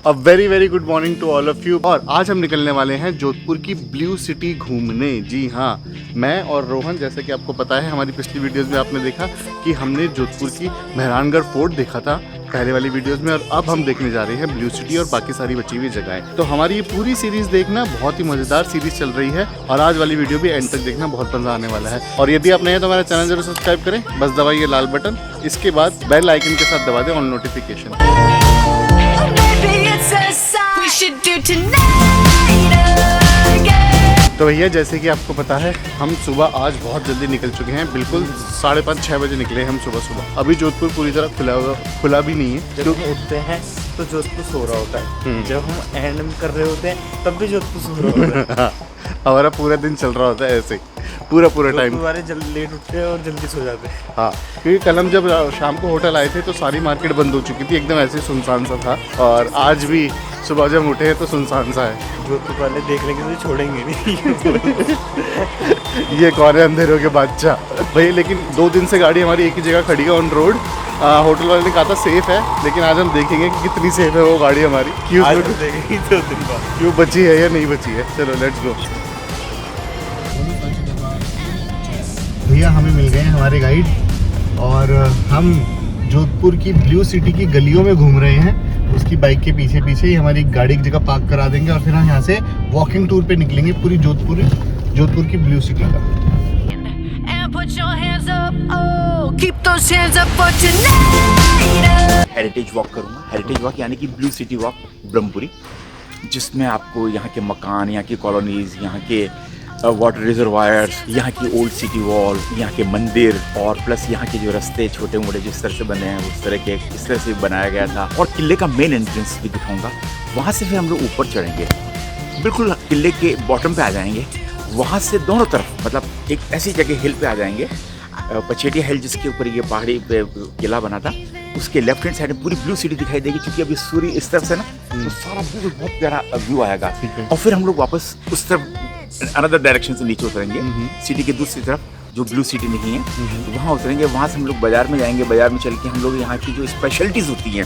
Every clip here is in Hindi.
A very very good morning to all of you. और आज हम निकलने वाले हैं जोधपुर की ब्लू सिटी घूमने। जी हाँ, मैं और रोहन, जैसे कि आपको पता है हमारी पिछली वीडियोस में आपने देखा कि हमने जोधपुर की मेहरानगढ़ फोर्ट देखा था पहले वाली वीडियोस में, और अब हम देखने जा रहे हैं ब्लू सिटी और बाकी सारी बची हुई जगहें। तो हमारी ये पूरी सीरीज देखना, बहुत ही मजेदार सीरीज चल रही है और आज वाली वीडियो भी एंड तक देखना, बहुत मजा आने वाला है। और यदि आप नए हैं तो हमारा चैनल जरूर सब्सक्राइब करें, बस दबाइए लाल बटन, इसके बाद बेल आइकन के साथ दबा दें ऑन नोटिफिकेशन। तो भैया, जैसे कि आपको पता है हम सुबह आज बहुत जल्दी निकल चुके हैं, बिल्कुल 5:30-6 बजे निकले हम सुबह। अभी जोधपुर पूरी तरह खुला भी नहीं है। जब हम उठते हैं तो जोधपुर सो रहा होता है, जब हम एंड कर रहे होते हैं तब भी जोधपुर सो रहा होता है। हमारा पूरा दिन चल रहा होता है ऐसे ही, पूरा टाइम। हमारे लेट उठते हैं और जल्दी सो जाते हैं। हाँ, क्योंकि कल हम जब शाम को होटल आए थे तो सारी मार्केट बंद हो चुकी थी, एकदम ऐसे सुनसान सा था। और आज भी सुबह जब उठे हैं तो सुनसान सा है। जोधपुर वाले देख लेंगे तो छोड़ेंगे नहीं। ये कौन है अंधेरों के बादशाह भैया। लेकिन 2 दिन से गाड़ी हमारी एक ही जगह खड़ी है ऑन रोड। होटल वाले ने कहा था सेफ है, लेकिन आज हम देखेंगे कि कितनी सेफ है वो गाड़ी हमारी, क्यों देखेंगे 2 दिन बाद क्यों बची है या नहीं बची है। चलो लेट्स गो। भैया हमें मिल गए हमारे गाइड और हम जोधपुर की ब्लू सिटी की गलियों में घूम रहे हैं। उसकी बाइक के पीछे पीछे ही हमारी गाड़ी एक जगह पार्क करा देंगे और फिर हम यहाँ से वॉकिंग टूर पे निकलेंगे पूरी जोधपुर की ब्लू सिटी का। हेरिटेज वॉक करूँगा। हेरिटेज वॉक यानी कि ब्लू सिटी वॉक ब्रह्मपुरी, जिसमें आपको यहाँ के मकान, यहाँ की कॉलोनीज, यहाँ के वाटर रिजर्वायर्स, यहाँ की ओल्ड सिटी वॉल, यहाँ के मंदिर और प्लस यहाँ के जो रास्ते छोटे मोटे जिस तरह से बने हैं उस तरह के इस तरह से बनाया गया था। और किले का मेन एंट्रेंस भी दिखाऊंगा। वहाँ से फिर हम लोग ऊपर चढ़ेंगे, बिल्कुल किले के बॉटम पे आ जाएंगे। वहाँ से दोनों तरफ मतलब एक ऐसी जगह हिल पे आ जाएंगे, पचेटिया हिल, जिसके ऊपर ये पहाड़ी पे किला बना था। उसके लेफ्ट हैंड साइड में पूरी ब्लू सिटी दिखाई देगी, क्योंकि अभी सूर्य इस तरफ से ना तो सारा व्यू बहुत प्यारा व्यू आएगा। और फिर हम लोग वापस उस तरफ अनदर डायरेक्शन से नीचे उतरेंगे, सिटी के दूसरी तरफ जो ब्लू सिटी नहीं है तो वहाँ उतरेंगे। वहाँ से हम लोग बाजार में जाएंगे। बाजार में चल के हम लोग यहाँ की जो स्पेशलिटीज होती हैं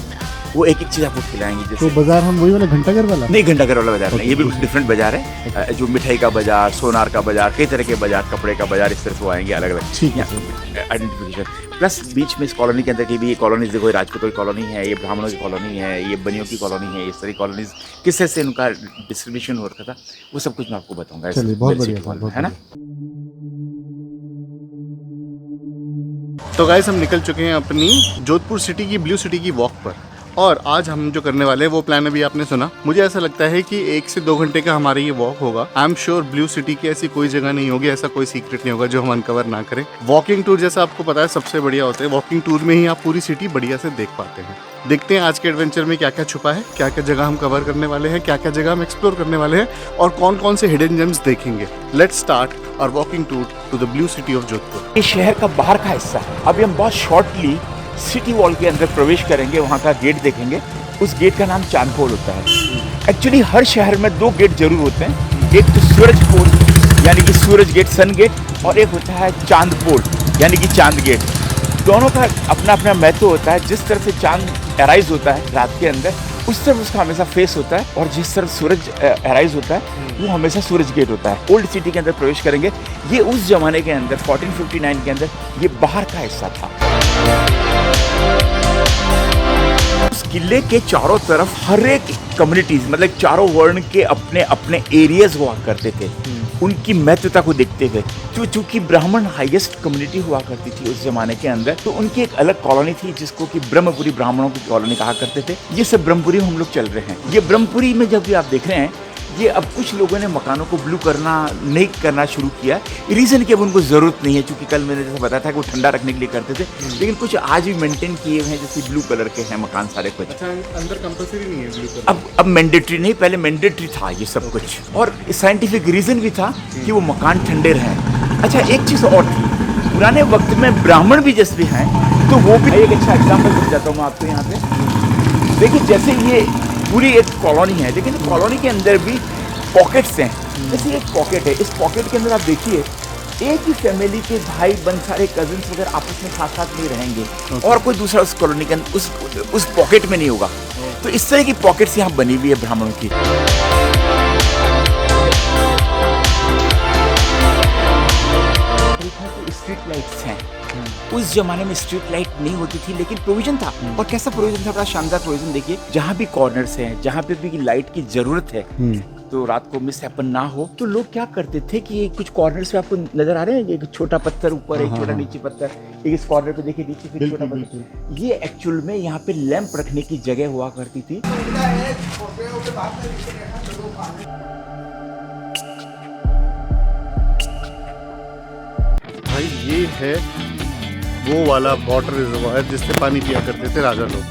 वो एक एक चीज़ आपको खिलाएंगे। जैसे तो बाजार हम वही वाला घंटाघर वाला नहीं, घंटाघर वाला बाजार नहीं, ये बिल्कुल डिफरेंट बाजार है। जो मिठाई का बाजार, सोनार का बाजार, कई तरह के बाजार, कपड़े का बाजार, इस तरह से वो आएंगे अलग अलग आइडेंटिफिकेशन। प्लस बीच में इस कॉलोनी के अंदर की भी ये कॉलोनीज देखो, राजपूतों की कॉलोनी है, ये ब्राह्मणों की कॉलोनी है, ये बनियों की कॉलोनी है। इस तरह कॉलोनीज किस तरह से उनका डिस्ट्रीब्यूशन हो रखा था वो सब कुछ मैं आपको बताऊंगा। बहुत बढ़िया है ना। तो गाइस, हम निकल चुके हैं अपनी जोधपुर सिटी की ब्लू सिटी की वॉक पर। और आज हम जो करने वाले हैं वो प्लान अभी आपने सुना। मुझे ऐसा लगता है कि 1 से 2 घंटे का हमारा ये वॉक होगा। I am sure blue city की ऐसी कोई जगह नहीं होगी, ऐसा कोई सीक्रेट नहीं होगा जो हम अनकवर ना करें। वॉकिंग टूर जैसा आपको पता है सबसे बढ़िया होता है। वॉकिंग टूर में ही आप पूरी सिटी बढ़िया से देख पाते हैं। देखते हैं आज के एडवेंचर में क्या क्या छुपा है, क्या क्या जगह हम कवर करने वाले हैं, क्या क्या जगह हम एक्सप्लोर करने वाले हैं और कौन कौन से हिडन जेम्स देखेंगे। Let's start our walking tour to the blue city of Jodhpur. ये शहर का बाहर का हिस्सा है। अभी हम बहुत शॉर्टली सिटी वॉल के अंदर प्रवेश करेंगे, वहाँ का गेट देखेंगे। उस गेट का नाम चांद पोल होता है। एक्चुअली हर शहर में 2 गेट जरूर होते हैं। एक तो सूरज पोल यानी कि सूरज गेट, सन गेट, और एक होता है चांद पोल यानी कि चांद गेट। दोनों का अपना अपना महत्व होता है। जिस तरह से चांद अराइज होता है रात के अंदर, उस तरफ उसका हमेशा फेस होता है, और जिस तरफ सूरज अराइज होता है वो हमेशा सूरज गेट होता है। ओल्ड सिटी के अंदर प्रवेश करेंगे। ये उस जमाने के अंदर 1459 के अंदर ये बाहर का हिस्सा था। उस किले के चारों तरफ हर एक कम्युनिटीज, मतलब चारों वर्ण के अपने अपने एरियाज हुआ करते थे। उनकी महत्वता को देखते हुए, चूंकि ब्राह्मण हाईएस्ट कम्युनिटी हुआ करती थी उस जमाने के अंदर, तो उनकी एक अलग कॉलोनी थी जिसको कि ब्रह्मपुरी ब्राह्मणों की कॉलोनी कहा करते थे। ये सब ब्रह्मपुरी में हम लोग चल रहे हैं। ये ब्रह्मपुरी में जब भी आप देख रहे हैं, ये अब कुछ लोगों ने मकानों को ब्लू नहीं करना शुरू किया। रीज़न कि अब उनको ज़रूरत नहीं है, क्योंकि कल मैंने जैसा बताया था कि वो ठंडा रखने के लिए करते थे, लेकिन कुछ आज भी मेंटेन किए हुए हैं, जैसे ब्लू कलर के हैं मकान सारे कुछ। अच्छा, अंदर कंपल्सरी नहीं है ब्लू कलर? अब मैंडेटरी नहीं, पहले मैंडेटरी था ये सब कुछ, और साइंटिफिक रीज़न भी था कि वो मकान ठंडे रहें। अच्छा, एक चीज़ और थी, पुराने वक्त में ब्राह्मण भी जैसे हैं तो वो भी, एक अच्छा एग्जाम्पल दे जाता हूँ मैं आपको यहाँ पे। देखिए, जैसे ये पूरी एक कॉलोनी है, लेकिन कॉलोनी के अंदर भी पॉकेट्स हैं। जैसे एक पॉकेट है, इस पॉकेट के अंदर आप देखिए एक ही फैमिली के भाई बहन सारे कजिन्स वगैरह आपस में साथ साथ नहीं रहेंगे, और कोई दूसरा उस कॉलोनी के अंदर उस पॉकेट में नहीं होगा। तो इस तरह की पॉकेट्स यहाँ बनी हुई है ब्राह्मणों की। स्ट्रीट लाइट्स हैं। उस जमाने में स्ट्रीट लाइट नहीं होती थी, लेकिन प्रोविजन था। और कैसा प्रोविजन था, बड़ा शानदार प्रोविजन। देखिए, जहाँ भी कॉर्नर्स हैं, जहाँ पे भी लाइट की जरूरत है, तो रात को मिस हैपन ना हो, तो लोग क्या करते थे कि ये कुछ कॉर्नर्स पे आपको नजर आ रहे हैं, एक छोटा पत्थर ऊपर, एक छोटा नीचे पत्थर, एक इस कॉर्नर पे देखिए नीचे फिर छोटा पत्थर, ये एक्चुअल में यहाँ पे लैंप रखने की जगह हुआ करती थी। भाई ये है वो वाला वाटर रिजर्वायर जिससे पानी पिया करते थे राजा लोग।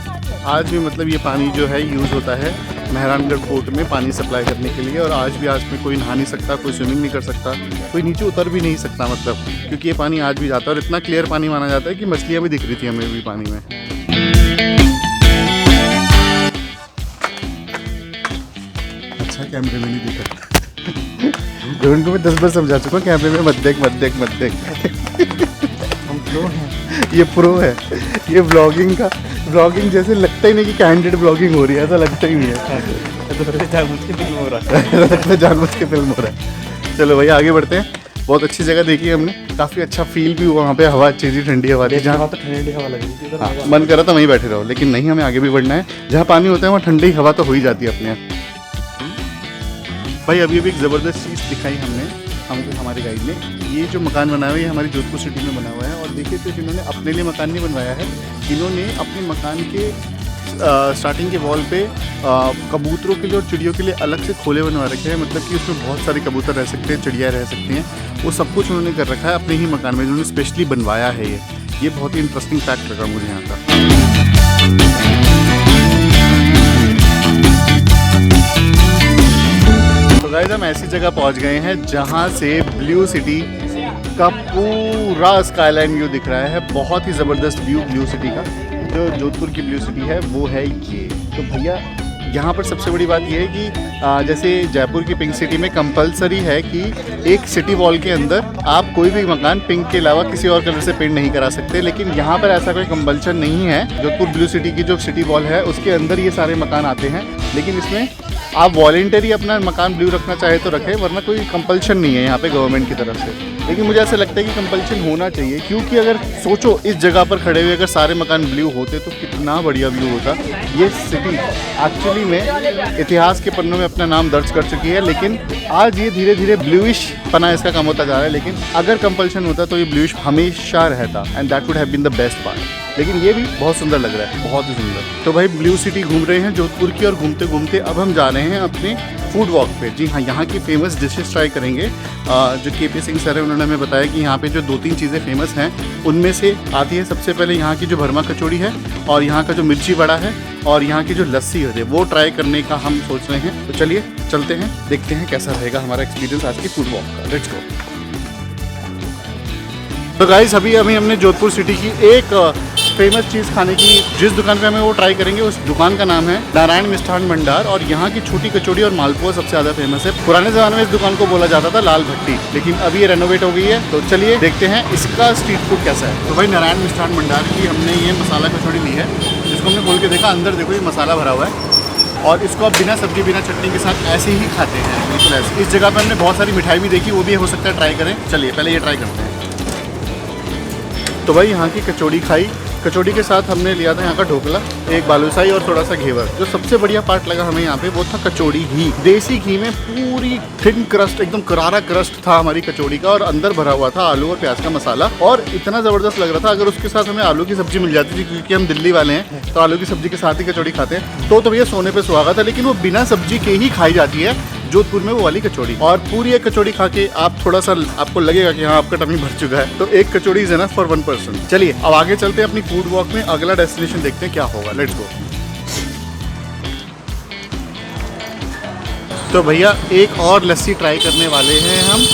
आज भी मतलब ये पानी जो है यूज़ होता है मेहरानगढ़ फोर्ट में पानी सप्लाई करने के लिए। और आज में कोई नहा नहीं सकता, कोई स्विमिंग नहीं कर सकता, कोई नीचे उतर भी नहीं सकता, मतलब क्योंकि ये पानी आज भी जाता है। और इतना क्लियर पानी माना जाता है कि मछलियाँ भी दिख रही थी हमें भी पानी में। अच्छा कैमरे में नहीं दिखा। उनको मैं 10 बार समझा चुका हूँ कैमरे में मत देख मत देख मत देख। हम प्रो हैं। ये प्रो है, ये ब्लॉगिंग जैसे लगता ही नहीं कि कैंडिड ब्लॉगिंग हो रही है, ऐसा लगता ही नहीं है। तो जानबूझ के फिल्म हो रहा है। लगता है जानबूझ के फिल्म हो रहा है। चलो भैया आगे बढ़ते हैं। बहुत अच्छी जगह देखी हमने, काफ़ी अच्छा फील भी हुआ वहाँ पे, हवा अच्छी थी, ठंडी हवा थी। जहाँ तो ठंडी हवा लग रही थी, हाँ, मन करा था वहीं बैठे रहो, लेकिन नहीं, हमें आगे भी बढ़ना है। जहाँ पानी होता है वहाँ ठंडी हवा तो हो ही जाती है अपने आप। भाई अभी एक ज़बरदस्त चीज़ दिखाई हमको हमारे गाइड ने। ये जो मकान बनाया हुआ है ये हमारी जोधपुर सिटी में बना हुआ है। और देखिए सिर्फ इन्होंने अपने लिए मकान नहीं बनवाया है, इन्होंने अपने मकान के स्टार्टिंग के वॉल पे कबूतरों के लिए और चिड़ियों के लिए अलग से खोले बनवा रखे हैं। मतलब कि उसमें बहुत सारे कबूतर रह सकते हैं, चिड़िया रह सकती हैं, वो सब कुछ उन्होंने कर रखा है अपने ही मकान में, जिन्होंने स्पेशली बनवाया है। ये बहुत ही इंटरेस्टिंग फैक्ट लगा मुझे यहाँ का। तो गाइस हम ऐसी जगह पहुँच गए हैं जहाँ से ब्लू सिटी का पूरा स्काईलाइन व्यू दिख रहा है। बहुत ही ज़बरदस्त व्यू ब्लू सिटी का। जो जोधपुर की ब्लू सिटी है वो है ये। तो भैया यहाँ पर सबसे बड़ी बात ये है कि जैसे जयपुर की पिंक सिटी में कंपलसरी है कि एक सिटी वॉल के अंदर आप कोई भी मकान पिंक के अलावा किसी और कलर से पेंट नहीं करा सकते, लेकिन यहाँ पर ऐसा कोई कंपल्शन नहीं है। जोधपुर ब्लू सिटी की जो सिटी वॉल है उसके अंदर ये सारे मकान आते हैं, लेकिन इसमें आप वॉलेंटरी अपना मकान ब्लू रखना चाहे तो रखें, वरना कोई कंपल्शन नहीं है यहाँ पे गवर्नमेंट की तरफ से। लेकिन मुझे ऐसा लगता है कि कंपल्शन होना चाहिए, क्योंकि अगर सोचो इस जगह पर खड़े हुए अगर सारे मकान ब्लू होते तो कितना बढ़िया व्यू होता। ये सिटी एक्चुअली में इतिहास के पन्नों में अपना नाम दर्ज कर चुकी है, लेकिन आज ये धीरे धीरे ब्लूइश पना इसका कम होता जा रहा है। लेकिन अगर कंपल्शन होता तो ये ब्लूइश हमेशा रहता, and that would have been the best part. लेकिन ये भी बहुत सुंदर लग रहा है, बहुत ही सुंदर। तो भाई ब्लू सिटी घूम रहे हैं जोधपुर की, और घूमते घूमते अब हम जा रहे हैं अपने फूड वॉक पे। जी हाँ, यहाँ की फेमस डिशेस ट्राई करेंगे। जो KP सिंह सर है उन्होंने हमें बताया कि यहाँ पे जो 2-3 चीज़ें फेमस हैं उनमें से आती है सबसे पहले यहाँ की जो भरमा कचौड़ी है, और यहाँ का जो मिर्ची वड़ा है, और यहाँ की जो लस्सी है वो ट्राई करने का हम सोच रहे हैं। तो चलिए चलते हैं, देखते हैं कैसा रहेगा हमारा एक्सपीरियंस आज की फूड वॉक का। Let's go. तो गाइस अभी हमने जोधपुर सिटी की एक फेमस चीज़ खाने की, जिस दुकान पे हमें वो ट्राई करेंगे, उस दुकान का नाम है नारायण मिष्ठान भंडार। और यहाँ की छोटी कचौड़ी और मालपुआ सबसे ज़्यादा फेमस है। पुराने ज़माने में इस दुकान को बोला जाता था लाल भट्टी, लेकिन अभी ये रेनोवेट हो गई है। तो चलिए देखते हैं इसका स्ट्रीट फूड कैसा है। तो भाई नारायण मिष्ठान भंडार की हमने ये मसाला कचौड़ी ली है, जिसको हमने खोल के देखा। अंदर देखो ये मसाला भरा हुआ है, और इसको आप बिना सब्जी बिना चटनी के साथ ऐसे ही खाते हैं, बिल्कुल ऐसे। इस जगह पर हमने बहुत सारी मिठाई भी देखी, वो भी हो सकता है ट्राई करें। चलिए पहले ये ट्राई करते हैं। तो भाई यहाँ की कचौड़ी खाई, कचौड़ी के साथ हमने लिया था यहाँ का ढोकला, एक बालूशाही और थोड़ा सा घेवर। जो सबसे बढ़िया पार्ट लगा हमें यहाँ पे वो था कचौड़ी घी, देसी घी में पूरी थिन क्रस्ट, एकदम करारा क्रस्ट था हमारी कचौड़ी का, और अंदर भरा हुआ था आलू और प्याज का मसाला, और इतना ज़बरदस्त लग रहा था। अगर उसके साथ हमें आलू की सब्जी मिल जाती थी, क्योंकि हम दिल्ली वाले हैं तो आलू की सब्जी के साथ ही कचौड़ी खाते हैं, तो भैया सोने पे सुहागा था। लेकिन वो बिना सब्जी के ही खाई जाती है जोधपुर में वो वाली कचौड़ी, और पूरी एक कचौड़ी खा के आप थोड़ा सा आपको लगेगा कि हाँ आपका टमी भर चुका है। तो एक कचौड़ी इज एनफ फॉर 1 पर्सन। चलिए अब आगे चलते हैं अपनी फूड वॉक में, अगला डेस्टिनेशन देखते हैं क्या होगा। Let's go. तो भैया एक और लस्सी ट्राई करने वाले हैं हम,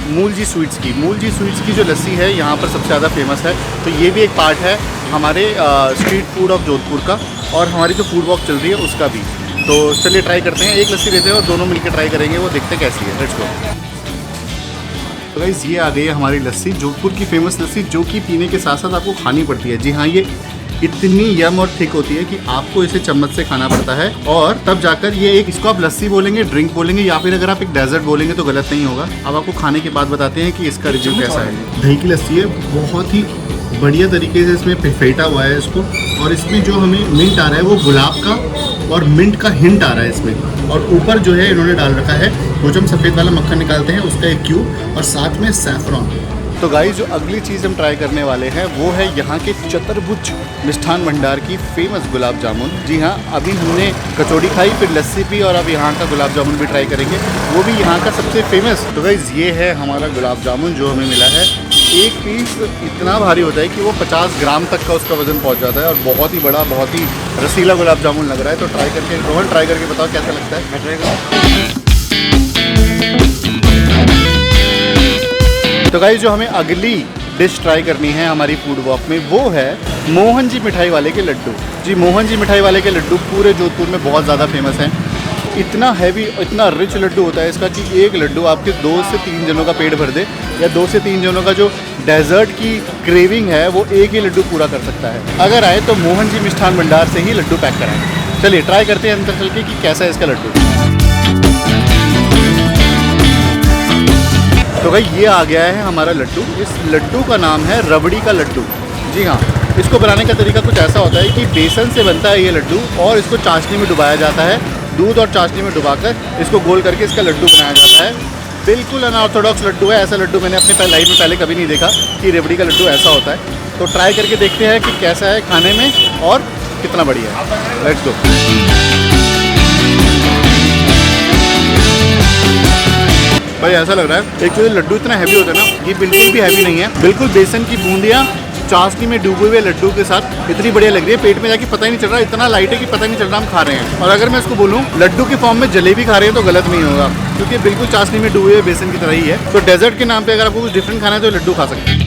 मूल जी स्वीट्स की। मूल जी स्वीट्स की जो लस्सी है यहाँ पर सबसे ज़्यादा फेमस है। तो ये भी एक पार्ट है हमारे स्ट्रीट फूड ऑफ जोधपुर का, और हमारी जो फूड वॉक चल रही है उसका भी। तो चलिए ट्राई करते हैं। एक लस्सी लेते हैं और दोनों मिलकर ट्राई करेंगे, वो देखते हैं कैसी है। Let's go. तो गाइस ये आ गई है हमारी लस्सी, जोधपुर की फेमस लस्सी, जो कि पीने के साथ साथ आपको खानी पड़ती है। जी हाँ, ये इतनी यम और थिक होती है कि आपको इसे चम्मच से खाना पड़ता है, और तब जाकर ये एक, इसको आप लस्सी बोलेंगे, ड्रिंक बोलेंगे, या फिर अगर आप एक डेजर्ट बोलेंगे तो गलत नहीं होगा। अब आपको खाने के बाद बताते हैं कि इसका रिव्यू कैसा है। दही की लस्सी है, बहुत ही बढ़िया तरीके से इसमें फेंटा हुआ है इसको, और इसमें जो हमें मिंट आ रहा है वो गुलाब का और मिंट का हिंट आ रहा है इसमें, और ऊपर जो है इन्होंने डाल रखा है वो जो हम सफ़ेद वाला मक्खन निकालते हैं उसका एक क्यूब, और साथ में सैफरॉन। तो गाइस जो अगली चीज़ हम ट्राई करने वाले हैं वो है यहाँ के चतुर्भुज मिष्ठान भंडार की फेमस गुलाब जामुन। जी हाँ, अभी हमने कचौड़ी खाई, फिर लस्सी पी, और अब यहाँ का गुलाब जामुन भी ट्राई करेंगे, वो भी यहाँ का सबसे फेमस। तो गाइस ये है हमारा गुलाब जामुन जो हमें मिला है। एक पीस इतना भारी होता है कि वो 50 ग्राम तक का उसका वजन पहुँच जाता है, और बहुत ही बड़ा, बहुत ही रसीला गुलाब जामुन लग रहा है। तो ट्राई करके, रोहन ट्राई करके बताओ कैसा लगता है। मैं ट्राई करूँ। तो गाइस जो हमें अगली डिश ट्राई करनी है हमारी फूड वॉक में वो है मोहन जी मिठाई वाले के लड्डू। जी, मोहन जी मिठाई वाले के लड्डू पूरे जोधपुर में बहुत ज़्यादा फेमस हैं। इतना हैवी, इतना रिच लड्डू होता है इसका कि एक लड्डू आपके 2 से 3 जनों का पेट भर दे, या 2 से 3 जनों का जो डेजर्ट की क्रेविंग है वो एक ही लड्डू पूरा कर सकता है। अगर आए तो मोहन जी मिष्ठान भंडार से ही लड्डू पैक कराएं। चलिए ट्राई करते हैं अंदर चल के कि कैसा है इसका लड्डू। तो भाई ये आ गया है हमारा लड्डू। इस लड्डू का नाम है रबड़ी का लड्डू। जी हाँ, इसको बनाने का तरीका कुछ ऐसा होता है कि बेसन से बनता है ये लड्डू, और इसको चाशनी में डुबाया जाता है। दूध और चाशनी में डुबाकर इसको गोल करके इसका लड्डू बनाया जाता है। बिल्कुल अनऑर्थोडॉक्स लड्डू है। ऐसा लड्डू मैंने अपनी लाइफ में पहले कभी नहीं देखा कि रबड़ी का लड्डू ऐसा होता है। तो ट्राई करके देखते हैं कि कैसा है खाने में और कितना बढ़िया है। Let's go. भाई ऐसा लग रहा है, एक तो ये लड्डू इतना हैवी होता है ना, ये बिल्कुल भी हैवी नहीं है। बिल्कुल बेसन की बूंदियाँ चाशनी में डूबे हुए लड्डू के साथ इतनी बढ़िया लग रही है, पेट में जाके पता ही नहीं चल रहा, इतना लाइट है कि पता ही नहीं चल रहा हम खा रहे हैं। और अगर मैं इसको बोलूँ लड्डू के फॉर्म में जलेबी खा रहे हैं तो गलत नहीं होगा, क्योंकि बिल्कुल चाशनी में डूबे हुए बेसन की तरह ही है। तो डेजर्ट के नाम पर अगर आपको कुछ डिफरेंट खाना है तो लड्डू खा सकते हैं।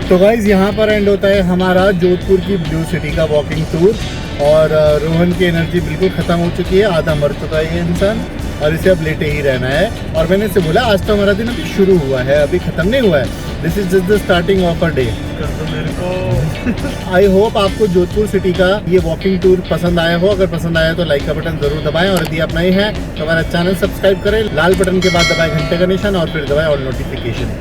तो गाइज यहाँ पर एंड होता है हमारा जोधपुर की ब्लू सिटी का वॉकिंग टूर, और रोहन की एनर्जी बिल्कुल ख़त्म हो चुकी है, आधा मर चुका है ये इंसान, और इसे अब लेटे ही रहना है। और मैंने इसे बोला आज तो हमारा दिन अभी शुरू हुआ है, अभी ख़त्म नहीं हुआ है, this is just the starting of a day. I hope आपको जोधपुर सिटी का ये वॉकिंग टूर पसंद आया हो। अगर पसंद आया तो लाइक का बटन जरूर दबाएं, और यदि आप नए हैं तो हमारा चैनल सब्सक्राइब करें, लाल बटन के बाद दबाएं घंटे का निशान, और फिर दबाएं ऑल नोटिफिकेशन।